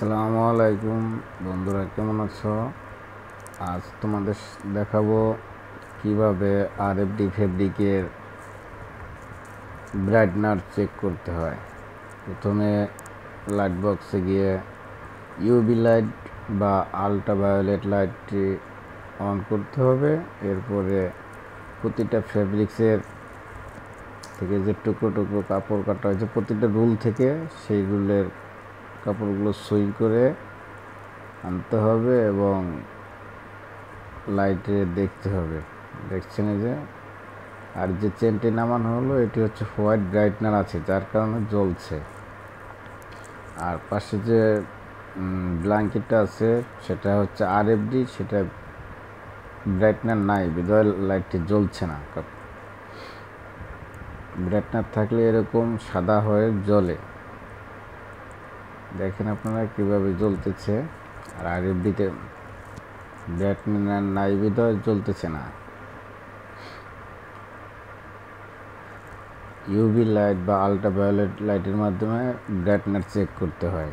আসসালামু আলাইকুম বন্ধুরা, কেমন আছো? আজ তোমাদের দেখাবো কিভাবে আরএফডি ফেব্রিকের ব্রাইটনার চেক করতে হয়। প্রথমে লাইট বক্সে গিয়ে ইউভি লাইট বা আল্ট্রাভায়োলেট লাইটটি অন করতে হবে। এরপরে প্রতিটা ফেব্রিক্সের থেকে যে টুকরো টুকরো কাপড় কাটা হয়েছে প্রতিটা রুল থেকে সেই রুলের কাপড়গুলো সুই করে আনতে হবে এবং লাইটে দেখতে হবে। দেখছেন এই যে, আর যে চেনটি নামানো হলো এটি হচ্ছে হোয়াইট ব্রাইটনার আছে, যার কারণে জ্বলছে। আর পাশে যে ব্ল্যাঙ্কেটটা আছে সেটা হচ্ছে আরএফডি, সেটা ব্রাইটনার নাই, বিধায় লাইটটি জ্বলছে না। ব্রাইটনার থাকলে এরকম সাদা হয়ে জ্বলে। দেখেন আপনারা কিভাবে জ্বলতেছে। আর আরএফডিতে ব্রাইটনার নাই বিধায় জ্বলতেছে না। ইউভি লাইট বা আল্ট্রাভায়োলেট লাইটের মাধ্যমে ব্রাইটনার চেক করতে হয়।